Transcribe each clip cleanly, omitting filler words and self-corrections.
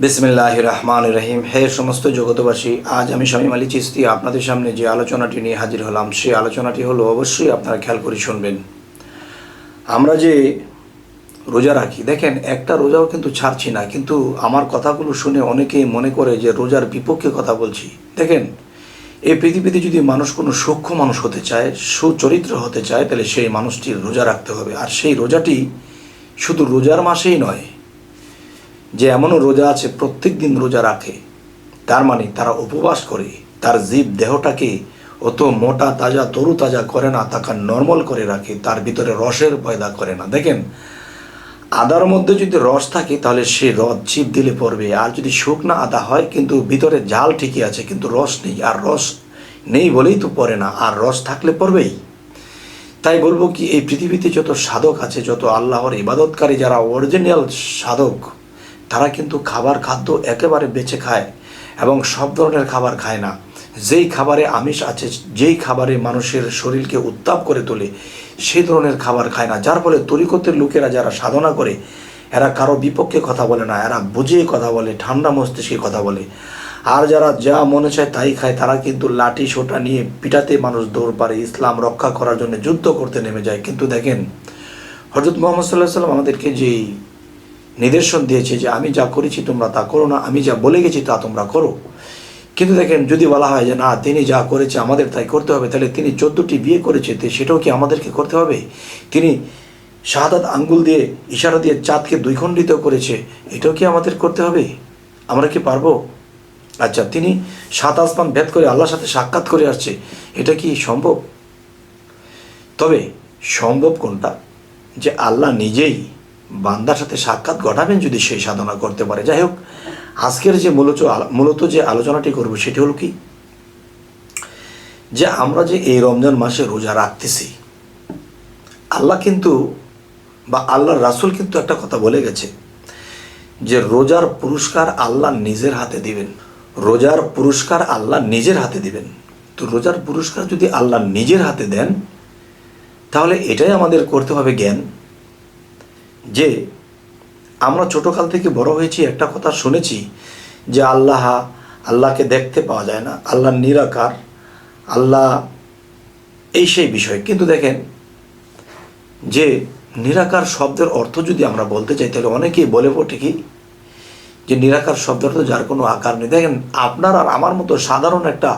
বিসমিল্লাহির রহমানির রহিম। হে সমস্ত জগতবাসী, আজ আমি শামীম আলী চিশতি আপনাদের সামনে যে আলোচনাটি নিয়ে হাজির হলাম, সেই আলোচনাটি হলো, অবশ্যই আপনারা খেয়াল করে শুনবেন। আমরা যে রোজা রাখি, দেখেন একটা রোজাও কিন্তু ছাড়ছি না, কিন্তু আমার কথাগুলো শুনে অনেকেই মনে করে যে রোজার বিপক্ষে কথা বলছি। দেখেন, এই পৃথিবীতে যদি মানুষ কোনো সূক্ষ্ম মানুষ হতে চায়, সুচরিত্র হতে চায়, তাহলে সেই মানুষটির রোজা রাখতে হবে। আর সেই রোজাটি শুধু রোজার মাসেই নয়, যে এমনও রোজা আছে প্রত্যেক দিন রোজা রাখে, তার মানে তারা উপবাস করে, তার জীব দেহটাকে অত মোটা তাজা তরু তাজা করে না, তাকে নর্মাল করে রাখে, তার ভিতরে রসের পয়দা করে না। দেখেন, আদার মধ্যে যদি রস থাকে তাহলে সে রস চিপ দিলে পড়বে, আর যদি শুকনা আদা হয় কিন্তু ভিতরে জাল ঠিকই আছে কিন্তু রস নেই, আর রস নেই বলেই তো পড়ে না, আর রস থাকলে পড়বেই। তাই বলবো কি, এই পৃথিবীতে যত সাধক আছে, যত আল্লাহর ইবাদতকারী যারা অরিজিনাল সাধক, তারা কিন্তু খাদ্য একেবারে বেছে খায় এবং সব ধরনের খাবার খায় না। যেই খাবারে আমিষ আছে, যেই খাবারে মানুষের শরীরকে উত্তাপ করে তোলে, সেই ধরনের খাবার খায় না। যার ফলে তরিকতের লোকেরা যারা সাধনা করে, এরা কারো বিপক্ষে কথা বলে না, এরা বুঝিয়ে কথা বলে, ঠান্ডা মস্তিষ্কে কথা বলে। আর যারা যা মনে চায় তাই খায়, তারা কিন্তু লাঠি সোটা নিয়ে পিটাতে মানুষ দৌড় পারে, ইসলাম রক্ষা করার জন্য যুদ্ধ করতে নেমে যায়। কিন্তু দেখেন, হযরত মুহাম্মদ সাল্লাল্লাহু আলাইহি ওয়াসাল্লাম আমাদেরকে যেই নিদর্শন দিয়েছে যে আমি যা করেছি তোমরা তা করো না, আমি যা বলে গেছি তা তোমরা করো। কিন্তু দেখেন, যদি বলা হয় যে না, তিনি যা করেছে আমাদের তাই করতে হবে, তাহলে তিনি 14টি বিয়ে করেছে, তো সেটাও কি আমাদেরকে করতে হবে? তিনি শাহাদাত আঙ্গুল দিয়ে ইশারা দিয়ে চাঁদকে দ্বিখণ্ডিত করেছে, এটাও কি আমাদের করতে হবে? আমরা কি পারবো? আচ্ছা, তিনি 7 আসমান ভেদ করে আল্লাহর সাথে সাক্ষাৎ করে আসছে, এটা কি সম্ভব? তবে সম্ভব কোনটা? যে আল্লাহ নিজেই বান্দার সাথে সাক্ষাৎ ঘটাবেন যদি সেই সাধনা করতে পারে। যাই হোক, আজকের যে মূলত যে আলোচনাটি করব সেটি হলো কি, যে আমরা যে এই রমজান মাসে রোজা রাখতেছি, আল্লাহ কিন্তু বা আল্লাহর রাসূল কিন্তু একটা কথা বলে গেছে যে রোজার পুরস্কার আল্লাহ নিজের হাতে দিবেন। রোজার পুরস্কার আল্লাহ নিজের হাতে দিবেন। তো রোজার পুরস্কার যদি আল্লাহ নিজের হাতে দেন, তাহলে এটাই আমাদের করতে হবে জ্ঞান, যে আমরা ছোটোকাল থেকে বড় হয়েছি, একটা কথা শুনেছি যে আল্লাহকে দেখতে পাওয়া যায় না, আল্লাহ নিরাকার, আল্লাহ এই সেই বিষয়। কিন্তু দেখেন, যে নিরাকার শব্দের অর্থ যদি আমরা বলতে চাই, তাহলে অনেকেই বলে ওঠে কি যে নিরাকার শব্দের অর্থ যার কোনো আকার নেই। দেখেন, আপনার আর আমার মতো সাধারণ একটা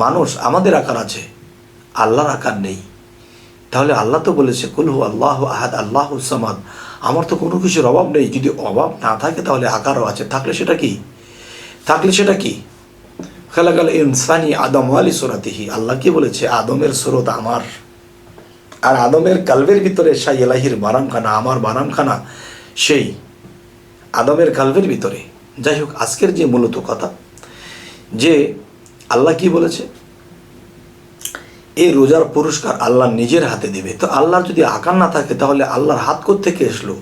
মানুষ, আমাদের আকার আছে, আল্লাহর আকার নেই। তাহলে আল্লাহ তো বলেছে কুল হু আল্লাহু আহাদ আল্লাহুস সামাদ, আমার তো কোনো কিছুর অভাব নেই। যদি অভাব না থাকে তাহলে আকারও আছে, থাকলে সেটা কি? খালাকাল ইনসানি আদম ওয়ালি সুরাতিহি, আল্লাহ কি বলেছে? আদমের সুরত আমার, আর আদমের কালবের ভিতরে শাই এলাহির বারামখানা, আমার বারামখানা সেই আদমের কালবের ভিতরে। যাই হোক, আজকের যে মূলত কথা, যে আল্লাহ কি বলেছে, এই রোজার পুরস্কার আল্লাহ নিজের হাতে দেবে। তো আল্লাহর যদি আকার না থাকে, তাহলে আল্লাহর হাত কোত্থেকে আসলো?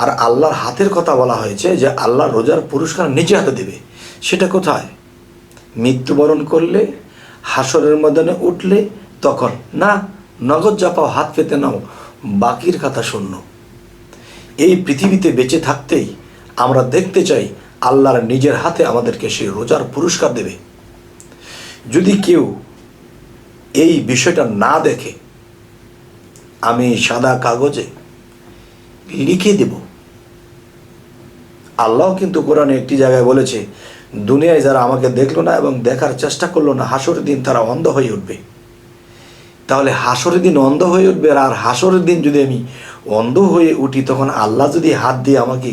আর আল্লাহর হাতের কথা বলা হয়েছে যে আল্লাহ রোজার পুরস্কার নিজে হাতে দেবে, সেটা কোথায়? মৃত্যুবরণ করলে, হাসরের ময়দানে উঠলে, তখন না, নগদ যা পাও হাত পেতে নাও, বাকির কথা শূন্য। এই পৃথিবীতে বেঁচে থাকতেই আমরা দেখতে চাই আল্লাহর নিজের হাতে আমাদেরকে সেই রোজার পুরস্কার দেবে। যদি কেউ এই বিষয়টা না দেখে, আমি সাদা কাগজে লিখে দেব। আল্লাহ কিন্তু কোরআনে একটি জায়গায় বলেছে, দুনিয়ায় যারা আমাকে দেখলো না এবং দেখার চেষ্টা করলো না, হাসরের দিন তারা অন্ধ হয়ে উঠবে। তাহলে হাসরের দিন অন্ধ হয়ে উঠবে, আর হাসরের দিন যদি আমি অন্ধ হয়ে উঠি, তখন আল্লাহ যদি হাত দিয়ে আমাকে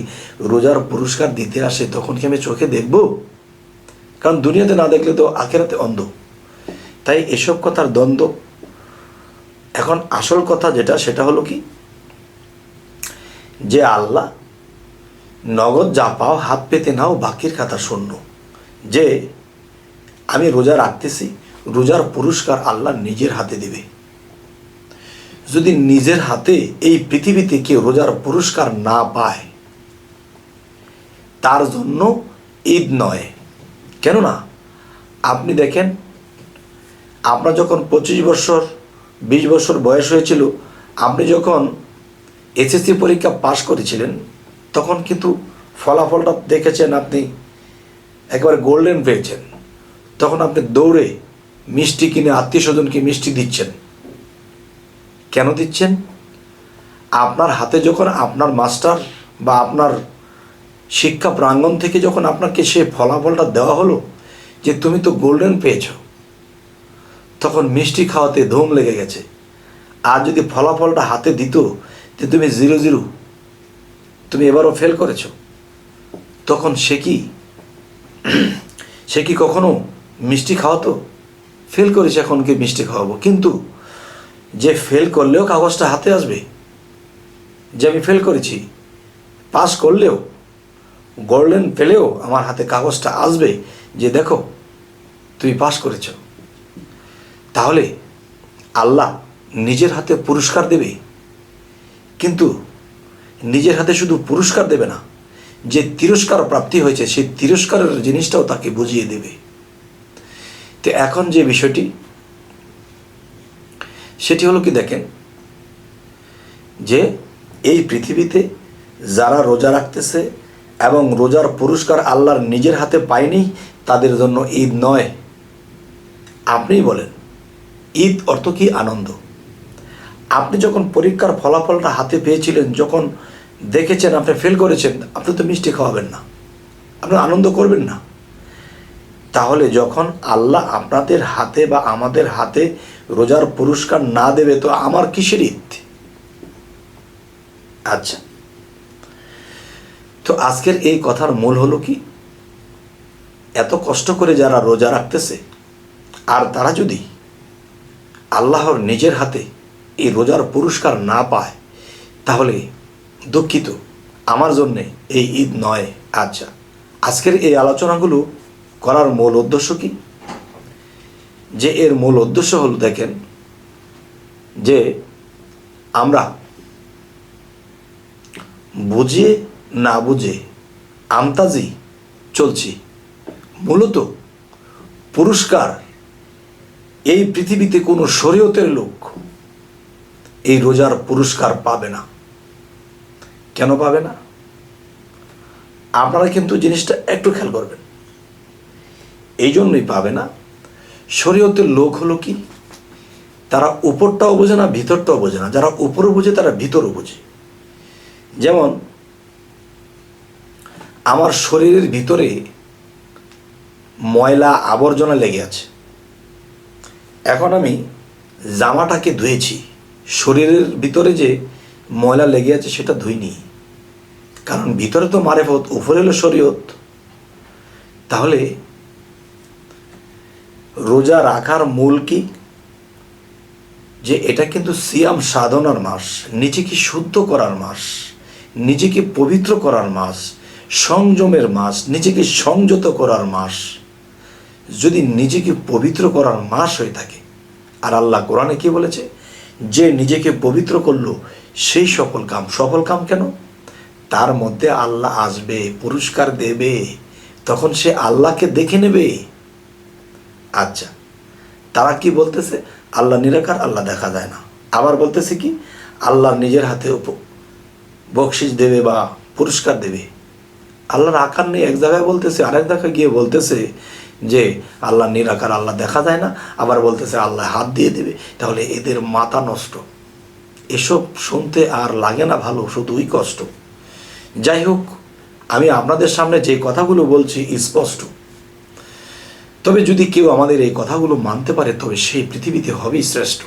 রোজার পুরস্কার দিতে আসে, তখন কি আমি চোখে দেখব? কারণ দুনিয়াতে না দেখলে তো আখিরাতে অন্ধ। তাই এসব কথার দ্বন্দ্ব। এখন আসল কথা যেটা, সেটা হলো কি, যে আল্লাহ নগদ যা পাও হাত পেতে নাও, বাকির কথা শূন্য। যে আমি রোজা রাখতেছি, রোজার পুরস্কার আল্লাহ নিজের হাতে দেবে। যদি নিজের হাতে এই পৃথিবীতে কেউ রোজার পুরস্কার না পায়, তার জন্য ঈদ নয়। কেননা আপনি দেখেন, আপনার যখন 25 বছর 20 বছর বয়স হয়েছিল, আপনি যখন এসএসসি পরীক্ষা পাশ করেছিলেন, তখন কিন্তু ফলাফলটা দেখেছেন, আপনি একেবারে গোল্ডেন পেয়েছেন, তখন আপনি দৌড়ে মিষ্টি কিনে আত্মীয় স্বজনকে মিষ্টি দিচ্ছেন। কেন দিচ্ছেন? আপনার হাতে যখন আপনার মাস্টার বা আপনার শিক্ষা প্রাঙ্গণ থেকে যখন আপনাকে সে ফলাফলটা দেওয়া হলো যে তুমি তো গোল্ডেন পেয়েছ, তখন মিষ্টি খাওয়াতে ধুম লেগে গেছে। আর যদি ফলাফলটা হাতে দিত যে তুমি 0-0, তুমি এবারও ফেল করেছ, তখন সে কি কখনো মিষ্টি খাওয়াতো? ফেল করেছে, এখন কি মিষ্টি খাওয়াবো? কিন্তু যে ফেল করলেও কাগজটা হাতে আসবে যে আমি ফেল করেছি, পাস করলেও গোল্ডেন পেলেও আমার হাতে কাগজটা আসবে যে দেখো তুমি পাস করেছ। তাহলে আল্লাহ নিজের হাতে পুরস্কার দেবে, কিন্তু নিজের হাতে শুধু পুরস্কার দেবে না, যে তিরস্কার প্রাপ্তি হয়েছে সেই তিরস্কারের জিনিসটাও তাকে বুঝিয়ে দেবে। তো এখন যে বিষয়টি সেটি হলো কি, দেখেন যে এই পৃথিবীতে যারা রোজা রাখতেছে এবং রোজার পুরস্কার আল্লাহর নিজের হাতে পায়নি, তাদের জন্য ঈদ নয়। আপনিই বলেন, ঈদ অর্থ কি? আনন্দ। আপনি যখন পরীক্ষার ফলাফলটা হাতে পেয়েছিলেন, যখন দেখেছেন আপনি ফেল করেছেন, আপনি তো মিষ্টি খাওয়াবেন না, আপনি আনন্দ করবেন না। তাহলে যখন আল্লাহ আপনাদের হাতে বা আমাদের হাতে রোজার পুরস্কার না দেবে, তো আমার কিসের ঈদ? আচ্ছা, তো আজকের এই কথার মূল হলো কি, এত কষ্ট করে যারা রোজা রাখতেছে আর তারা যদি আল্লাহর নিজের হাতে এই রোজার পুরস্কার না পায়, তাহলে দুঃখিত, আমার জন্যে এই ঈদ নয়। আচ্ছা, আজকের এই আলোচনাগুলো করার মূল উদ্দেশ্য কি? যে এর মূল উদ্দেশ্য হলো, দেখেন যে আমরা বুঝে না বুঝে আমতাজি চলছি। মূলত পুরস্কার এই পৃথিবীতে কোনো শরীয়তের লোক এই রোজার পুরস্কার পাবে না। কেন পাবে না? আপনারা কিন্তু জিনিসটা একটু খেয়াল করবেন। এই জন্যই পাবে না, শরীয়তের লোক হলো কি, তারা উপরটাও বোঝে না, ভিতরটাও বোঝে না। যারা উপরও বোঝে তারা ভিতরও বোঝে। যেমন আমার শরীরের ভিতরে ময়লা আবর্জনা লেগে আছে, এখন আমি জামাটাকে ধুয়েছি, শরীরের ভিতরে যে ময়লা লেগে আছে সেটা ধুইনি, কারণ ভিতরে তো মারেফত, উপরে হলো শরীয়ত। তাহলে রোজা রাখার মূল কি? যে এটা কিন্তু সিয়াম সাধনার মাস, নিজেকে শুদ্ধ করার মাস, নিজেকে পবিত্র করার মাস, সংযমের মাস, নিজেকে সংযত করার মাস। যদি নিজেকে পবিত্র করার মাস হয়ে থাকে, আর আল্লাহ কোরআনে কি বলেছে, যে নিজেকে পবিত্র করলো সেই সফল কাম কেন? তার মধ্যে আল্লাহ আসবে, পুরস্কার দেবে, তখন সে আল্লাহকে দেখে নেবে। আচ্ছা, তারা কি বলতেছে? আল্লাহ নিরাকার, আল্লাহ দেখা যায় না। আবার বলতেছে কি, আল্লাহ নিজের হাতে বকশিস দেবে বা পুরস্কার দেবে। আল্লাহর আকার নেই এক জায়গায় বলতেছে, আরেক জায়গায় গিয়ে বলতেছে যে আল্লাহ নিরাকার, আল্লাহ দেখা যায় না, আবার বলতেছে আল্লাহ হাত দিয়ে দেবে। তাহলে এদের মাথা নষ্ট। এসব শুনতে আর লাগে না ভালো, শুধুই কষ্ট। যাই হোক, আমি আপনাদের সামনে যে কথাগুলো বলছি স্পষ্ট। তবে যদি কেউ আমাদের এই কথাগুলো মানতে পারে, তবে সেই পৃথিবীতে হবেই শ্রেষ্ঠ।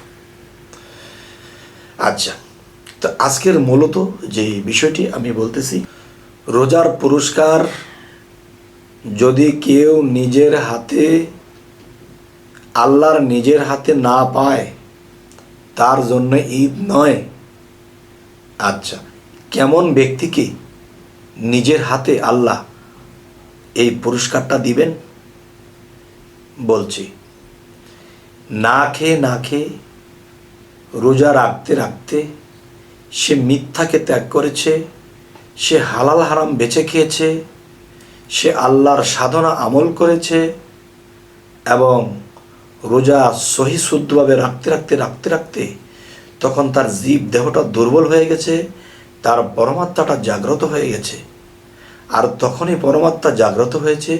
আচ্ছা, তো আজকের মূলত যে বিষয়টি আমি বলতেছি, রোজার পুরস্কার যদি কেউ নিজের হাতে, আল্লাহর নিজের হাতে না পায়, তার জন্য ঈদ নয়। আচ্ছা, কেমন ব্যক্তিকে নিজের হাতে আল্লাহ এই পুরস্কারটা দিবেন? বলছি, না খেয়ে রোজা রাখতে রাখতে সে মিথ্যাকে ত্যাগ করেছে, সে হালাল হারাম বেছে খেয়েছে, সে আল্লাহর সাধনা আমল করেছে, এবং রোজা সহি শুদ্ধভাবে রাখতে রাখতে তখন তার জীব দেহটা দুর্বল হয়ে গেছে, তার পরমাত্মাটা জাগ্রত হয়ে গেছে। আর তখনই পরমাত্মা জাগ্রত হয়েছে।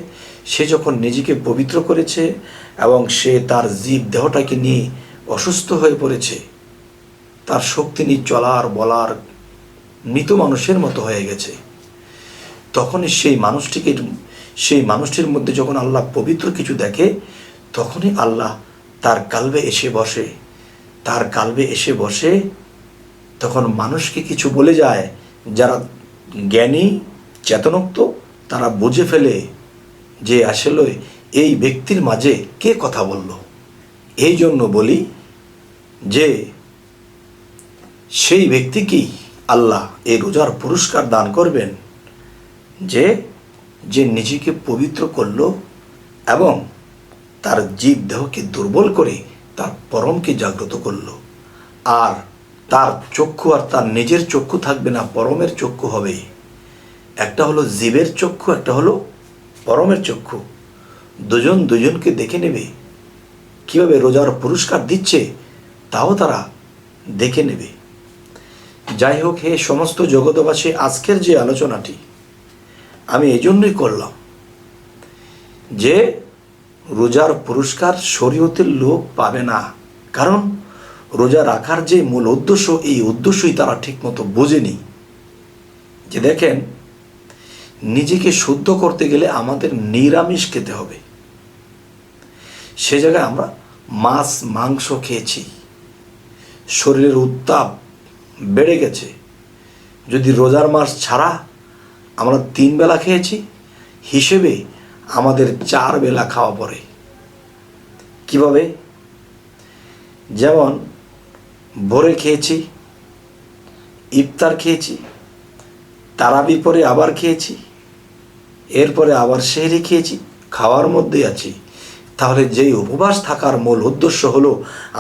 সে যখন নিজেকে পবিত্র করেছে এবং সে তার জীব দেহটাকে নিয়ে অসুস্থ হয়ে পড়েছে, তার শক্তি নিয়ে চলার বলার মৃত মানুষের মতো হয়ে গেছে, তখনই সেই মানুষটির মধ্যে যখন আল্লাহ পবিত্র কিছু দেখে, তখনই আল্লাহ তার কালবে এসে বসে তখন মানুষকে কিছু বলে যায়। যারা জ্ঞানী চেতনোক্ত তারা বুঝে ফেলে যে আসলে এই ব্যক্তির মাঝে কে কথা বলল। এই জন্য বলি যে সেই ব্যক্তিকেই আল্লাহ এই রোজার পুরস্কার দান করবেন, যে নিজেকে পবিত্র করল এবং তার জীব দেহকে দুর্বল করে তার পরমকে জাগ্রত করল। আর তার চক্ষু আর তার নিজের চক্ষু থাকবে না, পরমের চক্ষু হবে। একটা হলো জীবের চক্ষু, একটা হলো পরমের চক্ষু। দুজন দুজনকে দেখে নেবে। কীভাবে রোজার পুরস্কার দিচ্ছে তাও তারা দেখে নেবে। যাই হোক, হে সমস্ত জগতবাসী, আজকের যে আলোচনাটি আমি এই জন্যই করলাম যে রোজার পুরস্কার শরীয়তের লোক পাবে না। কারণ রোজা রাখার যে মূল উদ্দেশ্য, এই উদ্দেশ্যই তারা ঠিকমতো বোঝেনি। যে দেখেন, নিজেকে শুদ্ধ করতে গেলে আমাদের নিরামিষ খেতে হবে। সে জায়গায় আমরা মাছ মাংস খেয়েছি, শরীরের উত্তাপ বেড়ে গেছে। যদি রোজার মাস ছাড়া আমরা 3 বেলা খেয়েছি, হিসেবে আমাদের 4 বেলা খাওয়া পড়ে। কিভাবে? যেমন ভোরে খেয়েছি, ইফতার খেয়েছি, তারাবি পরে আবার খেয়েছি, এরপরে আবার সেহরি খেয়েছি, খাওয়ার মধ্যে আছি। তাহলে যেই উপবাস থাকার মূল উদ্দেশ্য হলো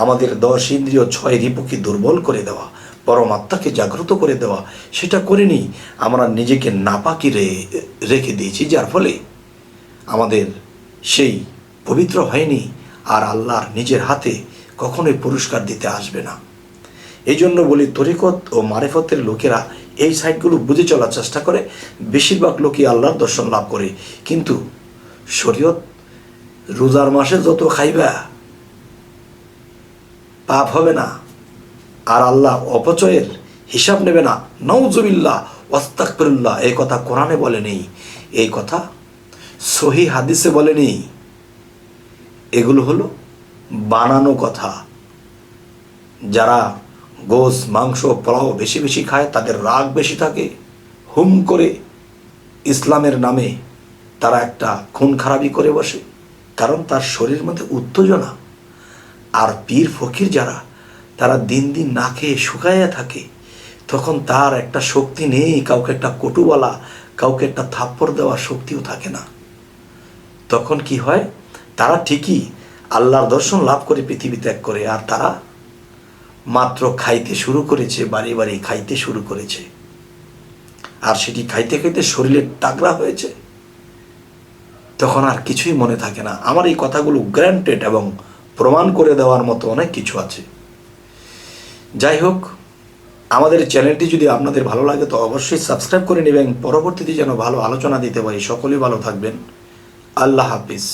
আমাদের 10 ইন্দ্রিয় 6 রিপুকে দুর্বল করে দেওয়া, পরমাত্মাকে জাগ্রত করে দেওয়া, সেটা করিনি। আমরা নিজেকে নাপাকি রেখে দিয়েছি, যার ফলে আমাদের সেই পবিত্র হয়নি। আর আল্লাহর নিজের হাতে কখনোই পুরস্কার দিতে আসবে না। এই জন্য বলি, তরিকত ও মারেফতের লোকেরা এই সাইডগুলো বুঝে চলার চেষ্টা করে। বেশিরভাগ লোকই আল্লাহর দর্শন লাভ করে। কিন্তু শরীয়ত রোজার মাসে যত খাইবা পাপ হবে না, আর আল্লাহ অপচয়ের হিসাব নেবে না। নাউজুবিল্লাহ ওয়াস্তাগফিরুল্লাহ, এই কথা কোরআনে বলেনি, এই কথা সহি হাদিসে বলেনি। এগুলো হলো বানানো কথা। যারা গোশ মাংস পোলাও বেশি বেশি খায়, তাদের রাগ বেশি থাকে, হুম করে ইসলামের নামে তারা একটা খুন খারাপি করে বসে, কারণ তার শরীরের মধ্যে উত্তেজনা। আর পীর ফকির যারা, তারা দিন দিন না খেয়ে শুকাইয়া থাকে, তখন তার একটা শক্তি নেই, কাউকে একটা কটু বলা, কাউকে একটা থাপ্পড় দেওয়ার শক্তিও থাকে না। তখন কি হয়? তারা ঠিকই আল্লাহর দর্শন লাভ করে পৃথিবী ত্যাগ করে, আর তারা মাত্র খাইতে শুরু করেছে, বাড়ি বাড়ি খাইতে শুরু করেছে, আর সেটি খাইতে খাইতে শরীরের তাগড়া হয়েছে, তখন আর কিছুই মনে থাকে না। আমার এই কথাগুলো গ্র্যান্টেড এবং প্রমাণ করে দেওয়ার মতো অনেক কিছু আছে। যাই হোক, আমাদের চ্যানেলটি যদি আপনাদের ভালো লাগে তো অবশ্যই সাবস্ক্রাইব করে নেবেন, পরবর্তীতে যেন ভালো আলোচনা দিতে পারি। সকলেই ভালো থাকবেন। আল্লাহ হাফিজ।